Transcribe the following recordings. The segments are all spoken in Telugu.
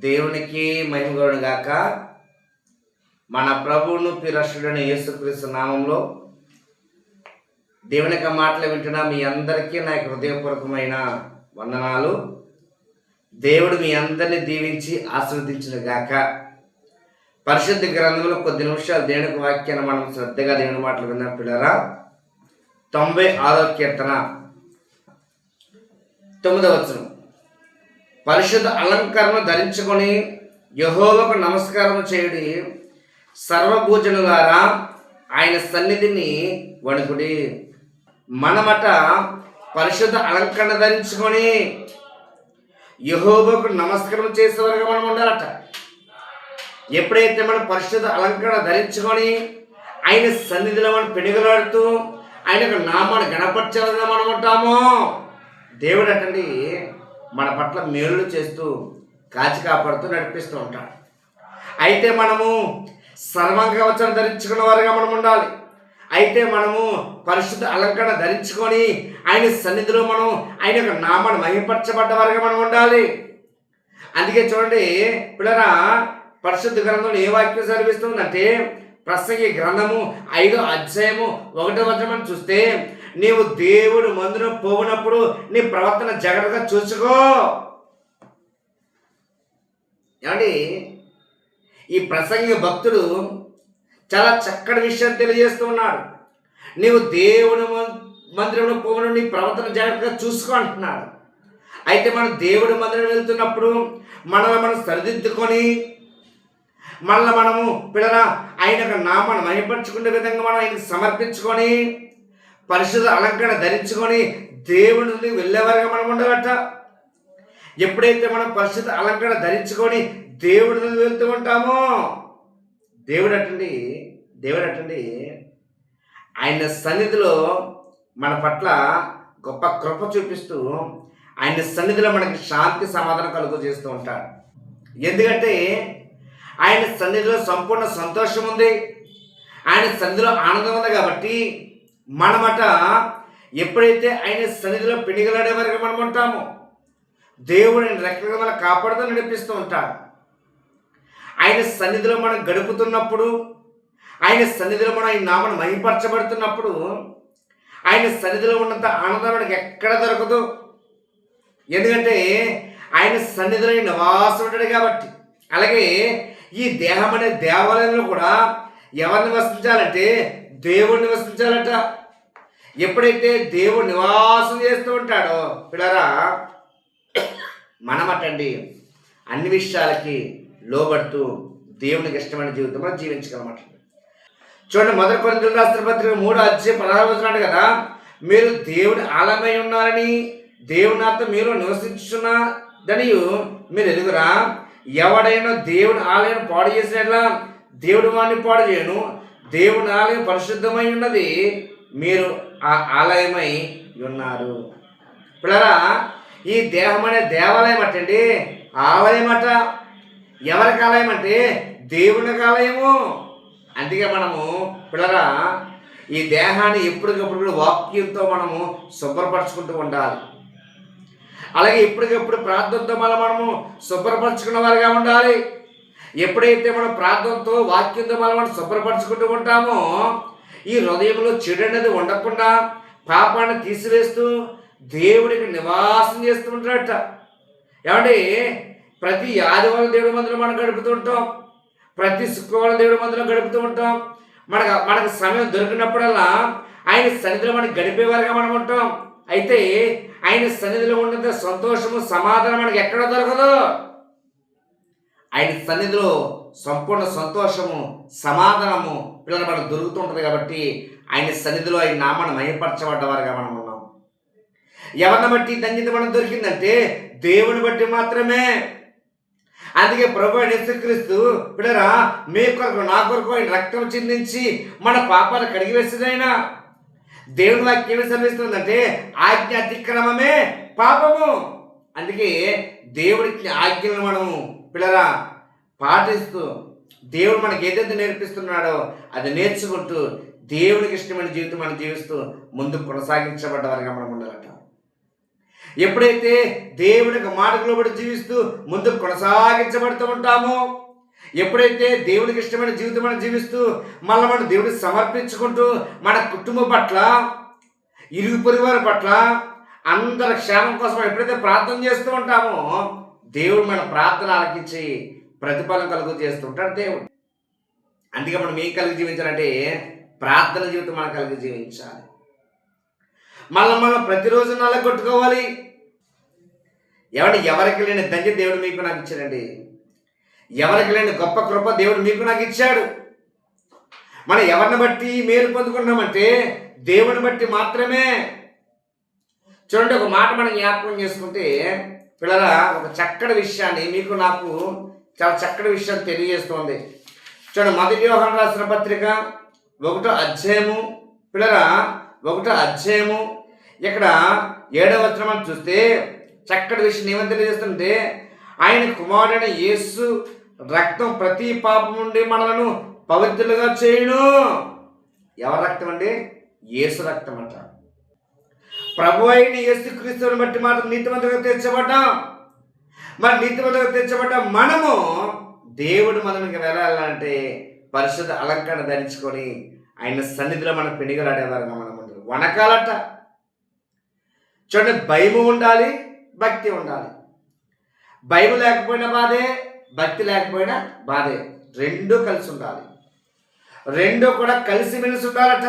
దేవునికి మహిమగలుగును గాక. మన ప్రభువును ప్రియరక్షకుడైన యేసుక్రీస్తు నామంలో దేవుని యొక్క మాటలు వింటున్న మీ అందరికీ నా హృదయపూర్వకమైన వందనాలు. దేవుడు మీ అందరినీ దీవించి ఆశీర్వదించును గాక. పరిశుద్ధ గ్రంథంలో కొద్ది నిమిషాలు దేవునికి వాక్యాన్ని మనం శ్రద్ధగా దేవుని మాటలు విన్న పిల్లరా, 96వ కీర్తన 9వ వచనం. పరిశుద్ధ అలంకరణ ధరించుకొని యెహోవాకు నమస్కారం చేయుడి, సర్వభూజనులారా ఆయన సన్నిధిని వణుకుడి. మనమట పరిశుద్ధ అలంకరణ ధరించుకొని యెహోవాకు నమస్కారం చేసేవారుగా మనం ఉండాలట. ఎప్పుడైతే మనం పరిశుద్ధ అలంకరణ ధరించుకొని ఆయన సన్నిధిలో మనం పెనుగులాడుతూ ఆయన యొక్క నామాన్ని గణపరచాలని మనం ఉంటామో, దేవుడు అటండి మన పట్ల మేలులు చేస్తూ కాచి కాపాడుతూ నడిపిస్తూ ఉంటాడు. అయితే మనము సర్వాంగ కవచం ధరించుకున్న వారుగా మనం ఉండాలి. అయితే మనము పరిశుద్ధ అలంకరణ ధరించుకొని ఆయన సన్నిధిలో మనం ఆయన యొక్క నామాన్ని మహిమపరచబడ్డ వారుగా మనం ఉండాలి. అందుకే చూడండి పిల్లరా, పరిశుద్ధ గ్రంథంలో ఏ వాక్యం చదివిస్తుందంటే, ప్రసంగి గ్రంథము 5వ అధ్యాయము 1వ వచనం చూస్తే, నీవు దేవుడు మందిరం పోవునప్పుడు నీ ప్రవర్తన జాగ్రత్తగా చూసుకో. ఏమండి, ఈ ప్రసంగి భక్తుడు చాలా చక్కటి విషయం తెలియజేస్తూ ఉన్నాడు. నీవు దేవుడు మందిరంలో పోవును నీ ప్రవర్తన జాగ్రత్తగా చూసుకో అంటున్నాడు. అయితే మనం దేవుడి మందిరం వెళ్తున్నప్పుడు మనల్ని మనం సరిదిద్దుకొని మనము పిల్లరా ఆయన యొక్క నామాన్ని మహిమపరచుకునే విధంగా మనం ఆయనకు సమర్పించుకొని పరిశుద్ధ అలంకరణ ధరించుకొని దేవుడిని వెళ్ళేవారుగా మనం ఉండాలట. ఎప్పుడైతే మనం పరిశుద్ధ అలంకరణ ధరించుకొని దేవుడిని వెళ్తూ ఉంటామో, దేవుడు అటండి ఆయన సన్నిధిలో మన పట్ల గొప్ప కృప చూపిస్తూ ఆయన సన్నిధిలో మనకి శాంతి సమాధానం కలుగు చేస్తూ ఉంటాడు. ఎందుకంటే ఆయన సన్నిధిలో సంపూర్ణ సంతోషం ఉంది, ఆయన సన్నిధిలో ఆనందం ఉంది. కాబట్టి మనమట ఎప్పుడైతే ఆయన సన్నిధిలో పెనుగులాడే వరకు మనం ఉంటామో, దేవుడిని రెక్కల వల్ల కాపాడుతూ నడిపిస్తూ ఉంటాడు. ఆయన సన్నిధిలో మనం గడుపుతున్నప్పుడు, ఆయన సన్నిధిలో మనం ఆయన నామను మహిమపరచబడుతున్నప్పుడు, ఆయన సన్నిధిలో ఉన్నంత ఆనందం మనకి ఎక్కడ దొరకదు. ఎందుకంటే ఆయన సన్నిధిలో నివాసం ఉంటాడు కాబట్టి. అలాగే ఈ దేహం అనే దేవాలయంలో కూడా ఎవరిని వసించాలంటే దేవుడిని వసించాలట. ఎప్పుడైతే దేవుడు నివాసం చేస్తూ ఉంటాడో పిల్లరా, మనమటండి అన్ని విషయాలకి లోబడుతూ దేవునికి ఇష్టమైన జీవితం మనం జీవించగలమట. చూడండి, 1 కొరింథీయులకు రాసిన పత్రిక 3వ అధ్యాయం 16వ వచనం కదా, మీరు దేవుడి ఆలయమై ఉన్నారని దేవుని నాతో మీరు నివసించుచున్నదని మీరు ఎరుగురా. ఎవడైనా దేవుని ఆలయం పాడు చేసినట్లా దేవుడు వాడిని పాడు చేయను. దేవుని ఆలయం పరిశుద్ధమై ఉన్నది, మీరు ఆ ఆలయమై ఉన్నారు. పిల్లరా, ఈ దేహం అనే దేవాలయం అటండి ఆలయం అట. ఎవరికి ఆలయం అంటే దేవునికి ఆలయము. అందుకే మనము పిల్లరా ఈ దేహాన్ని ఎప్పటికప్పుడు వాక్యంతో మనము శుభ్రపరచుకుంటూ ఉండాలి. అలాగే ఎప్పటికప్పుడు ప్రార్థనతో మనము శుభ్రపరచుకున్న వారిగా ఉండాలి. ఎప్పుడైతే మనం ప్రార్థనతో వాక్యంతో మనం శుభ్రపరచుకుంటూ ఉంటామో, ఈ హృదయంలో చెడు అనేది ఉండకుండా పాపాన్ని తీసివేస్తూ దేవుడికి నివాసం చేస్తూ ఉంటాడట. ఏమంటే ప్రతి ఆదివారం దేవుడి మందిరం మనం గడుపుతూ ఉంటాం, ప్రతి శుక్రవారం దేవుడి మందిరం గడుపుతూ ఉంటాం. మనకు సమయం దొరికినప్పుడల్లా ఆయన సన్నిధిలో మనకి గడిపేవారుగా మనం ఉంటాం. అయితే ఆయన సన్నిధిలో ఉన్నంత సంతోషము సమాధానం మనకి ఎక్కడ దొరకదు. ఆయన సన్నిధిలో సంపూర్ణ సంతోషము సమాధానము పిల్లలు మనకు దొరుకుతుంటుంది. కాబట్టి ఆయన సన్నిధిలో ఆయన నామాన్ని మహిమపరచబడ్డవారుగా మనం ఉన్నాం. ఎవరిని బట్టి ధన్యత మనం దొరికిందంటే దేవుని బట్టి మాత్రమే. అందుకే ప్రభువైన యేసుక్రీస్తు పిల్లరా మీ కొరకు నా కొరకు ఆయన రక్తం చిందించి మన పాపాలు కడిగివేసేదైనా. దేవుని వాక్యం ఏమి సెలవిస్తుందంటే ఆజ్ఞ అతిక్రమమే పాపము. అందుకే దేవుడికి ఆజ్ఞలను మనము పిల్లరా పాటిస్తూ దేవుడు మనకి ఏదైతే నేర్పిస్తున్నాడో అది నేర్చుకుంటూ దేవునికి ఇష్టమైన జీవితం మనం జీవిస్తూ ముందు కొనసాగించబడ్డ వారిగా మనం ఉండాలట. ఎప్పుడైతే దేవునికి మాటకు లోబడి జీవిస్తూ ముందుకు కొనసాగించబడుతూ ఉంటామో, ఎప్పుడైతే దేవునికి ఇష్టమైన జీవితం మనం జీవిస్తూ మళ్ళీ మనం దేవుడికి సమర్పించుకుంటూ మన కుటుంబం పట్ల, ఇరుగు పొరుగు వారి పట్ల అందరి క్షేమం కోసం ఎప్పుడైతే ప్రార్థన చేస్తూ ఉంటామో, దేవుడు మన ప్రార్థన ఆలకించి ప్రతిఫలం కలుగు చేస్తుంటాడు దేవుడు. అందుకే మనం ఏం కలిగి జీవించాలంటే ప్రార్థన జీవితం మనం కలిగి జీవించాలి. మనం ప్రతిరోజు నల్లగొట్టుకోవాలి. ఎవరికి లేని ధన్యత దేవుడు మీకు నాకు ఇచ్చాడండి. ఎవరికి లేని గొప్ప కృప దేవుడు మీకు నాకు ఇచ్చాడు. మనం ఎవరిని బట్టి మేలు పొందుకున్నామంటే దేవుని బట్టి మాత్రమే. చూడండి, ఒక మాట మనం జ్ఞాపకం చేసుకుంటే పిల్లరా, ఒక చక్కటి విషయాన్ని మీకు నాకు చాలా చక్కటి విషయం తెలియజేస్తుంది. చూడండి, మొదటి యోహాను రాసిన పత్రిక 1వ అధ్యాయము పిల్లరా, 1వ అధ్యాయము ఇక్కడ 7వ వచనం చూస్తే చక్కటి విషయం ఏమని తెలియజేస్తుంటే, ఆయన కుమారుడైన యేసు రక్తం ప్రతి పాపం నుండి మనలను పవిత్రులుగా చేయును. ఎవరి రక్తం అండి? యేసు రక్తం అంట. ప్రభు అయిన యేసు క్రీస్తుని బట్టి మాత్రం నీతిమంతులుగా తీర్చబడ్డాం. మరి నీతిమంతులుగా తీర్చబడ్డ మనము దేవుడు మనకి వెళ్ళాలంటే పరిశుద్ధ అలంకరణ ధరించుకొని ఆయన సన్నిధిలో మనం పెనుగలాడేవారుగా మనం వనకాలట. చూడండి, భయము ఉండాలి, భక్తి ఉండాలి. భయం లేకపోయినా బాధే, భక్తి లేకపోయినా బాధే. రెండూ కలిసి ఉండాలి. రెండూ కూడా కలిసి మెలిసి ఉండాలట.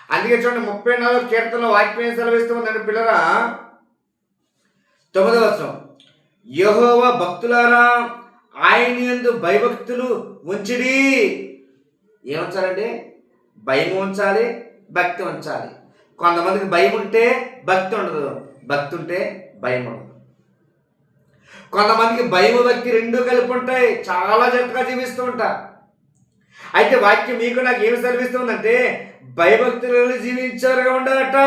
అందుకే చూడండి, 34వ కీర్తనలో వాక్యం సెలవిస్తూ ఉందండి పిల్లరా, 9వ వచనం, యెహోవా భక్తులారా ఆయన యందు భయభక్తులు ఉంచిడి. ఏముంచాలండి? భయం ఉంచాలి, భక్తి ఉంచాలి. కొంతమందికి భయం ఉంటే భక్తి ఉండదు, భక్తి ఉంటే భయం ఉండదు. కొంతమందికి భయం భక్తి రెండూ కలిపి ఉంటాయి, చాలా జట్టుగా జీవిస్తూ ఉంటారు. అయితే వాక్యం మీకు నాకు ఏమి సెలవిస్తుందంటే భయభక్తులను జీవించారుగా ఉండాలట.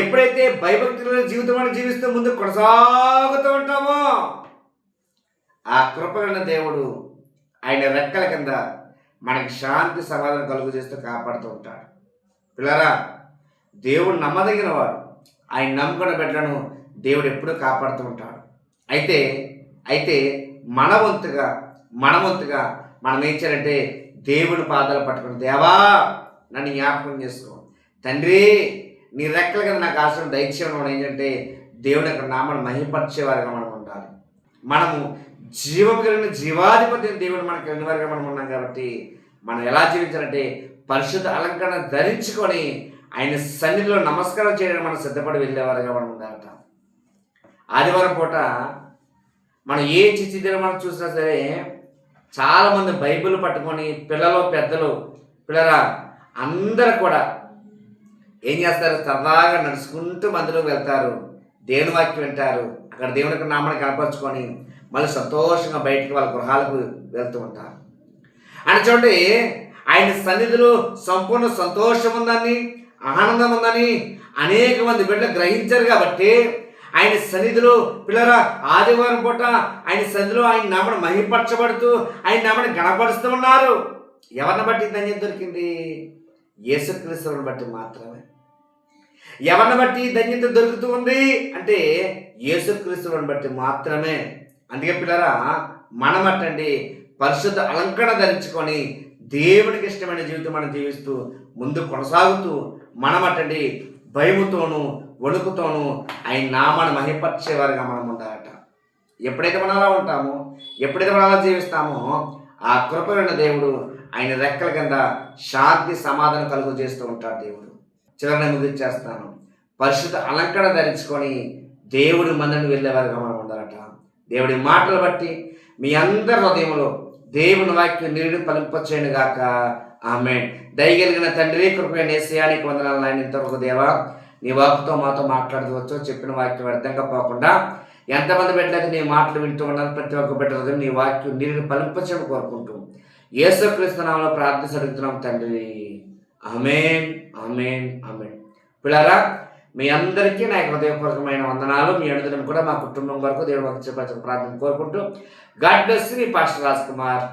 ఎప్పుడైతే భయభక్తుల జీవితం జీవిస్తూ ముందు కొనసాగుతూ ఉంటామో ఆ కృపగల దేవుడు ఆయన రెక్కల కింద మనకి శాంతి సమాధానం కలుగు చేస్తూ కాపాడుతూ ఉంటాడు. పిల్లరా, దేవుడు నమ్మదగిన వాడు. ఆయన నమ్ముకున్న బిడ్డలను దేవుడు ఎప్పుడూ కాపాడుతూ ఉంటాడు. అయితే మన వంతుగా మనం ఏం చేయాలంటే దేవుని పాదాలు పట్టుకుని, దేవా నన్ను జ్ఞాపకం చేసుకో తండ్రి, నీ రెక్కల కింద నాకు ఆశ్రమం దయచేయడం. మనం ఏంటంటే దేవుని యొక్క నామాన్ని మహిమపరిచేవారుగా మనం ఉండాలి. మనము జీవం కలిగిన జీవాధిపతి దేవుడు మనకు కలిగిన వారిగా మనం ఉన్నాం. కాబట్టి మనం ఎలా జీవించాలంటే పరిశుద్ధ అలంకరణ ధరించుకొని ఆయన సన్నిధిలో నమస్కారం చేయడానికి మనం సిద్ధపడి వెళ్ళేవారుగా మనం ఉండాలట. ఆదివారం పూట మనం ఏ చిచ్చిదిన మనం చూసినా సరే చాలామంది బైబిల్ పట్టుకొని పిల్లలు పెద్దలు పిల్లరా అందరూ కూడా ఏం చేస్తారు? సరదాగా నడుచుకుంటూ మందిలోకి వెళ్తారు, దేవుని వాక్యం వింటారు, అక్కడ దేవునికి నామాన్ని కనపరుచుకొని మళ్ళీ సంతోషంగా బయటికి వాళ్ళ గృహాలకు వెళ్తూ ఉంటారు. అని చూడండి, ఆయన సన్నిధిలో సంపూర్ణ సంతోషం ఉందని, ఆనందం ఉందని అనేక మంది బిడ్డలు గ్రహించారు. కాబట్టి ఆయన సన్నిధిలో పిల్లరా ఆదివారం పూట ఆయన సన్నిధిలో ఆయన నామను మహిమపరచబడుతూ ఆయన నామని గణపరుస్తూ ఉన్నారు. ఎవరిని బట్టి ధన్యత దొరికింది? యేసుక్రీస్తుని బట్టి మాత్రమే. ఎవరిని బట్టి ధన్యత దొరుకుతూ ఉంది అంటే యేసుక్రీస్తుని బట్టి మాత్రమే. అందుకే పిల్లరా, మనమట్టండి పరిశుద్ధ అలంకరణ ధరించుకొని దేవునికి ఇష్టమైన జీవితం మనం జీవిస్తూ ముందు కొనసాగుతూ మనమట్టండి భయముతోనూ వణుకుతోనూ ఆయన నామాన్ని మహిమపరిచేవారుగా మనం ఉండాలట. ఎప్పుడైతే మనం అలా ఉంటామో, ఎప్పుడైతే మనం అలా జీవిస్తామో ఆ కృపైన దేవుడు ఆయన రెక్కల కింద శాంతి సమాధానం కలుగు చేస్తూ ఉంటాడు దేవుడు. చివరిని ముగించేస్తాను. పరిశుద్ధ అలంకరణ ధరించుకొని దేవుడి మందిని వెళ్ళేవారుగా మనం ఉండాలట. దేవుడి మాటలు బట్టి మీ అందరి హృదయంలో దేవుని వాక్యం నిరుడు ఫలింపచేయను గాక. ఆమేన్. దయగలిగిన తండ్రి, కృపైన యేసయ్యానికి వందనాలు నాయన. ఇంతవరకు దేవా నీ వాక్కుతో మాతో మాట్లాడవచ్చు. చెప్పిన వాక్యం వ్యర్థంగా పోకుండా ఎంతమంది బిడ్డలైతే నీ మాటలు వింటూ ఉన్నారు ప్రతి ఒక్క బిడ్డ నీ వాక్యం నిరుడు ఫలింపచేయను కోరుకుంటూ యేసుక్రీస్తు నామములో ప్రార్థన అడుగుతున్నాం తండ్రి. ఆమేన్, ఆమేన్, ఆమేన్. పిల్లరా, మీ అందరికీ నా హృదయపూర్వకమైన వందనాలు. మీ అనుదినం కూడా మా కుటుంబం వరకు దేవుడు ప్రార్థన కోరుకుంటూ God bless you. Pastor Raj Kumar.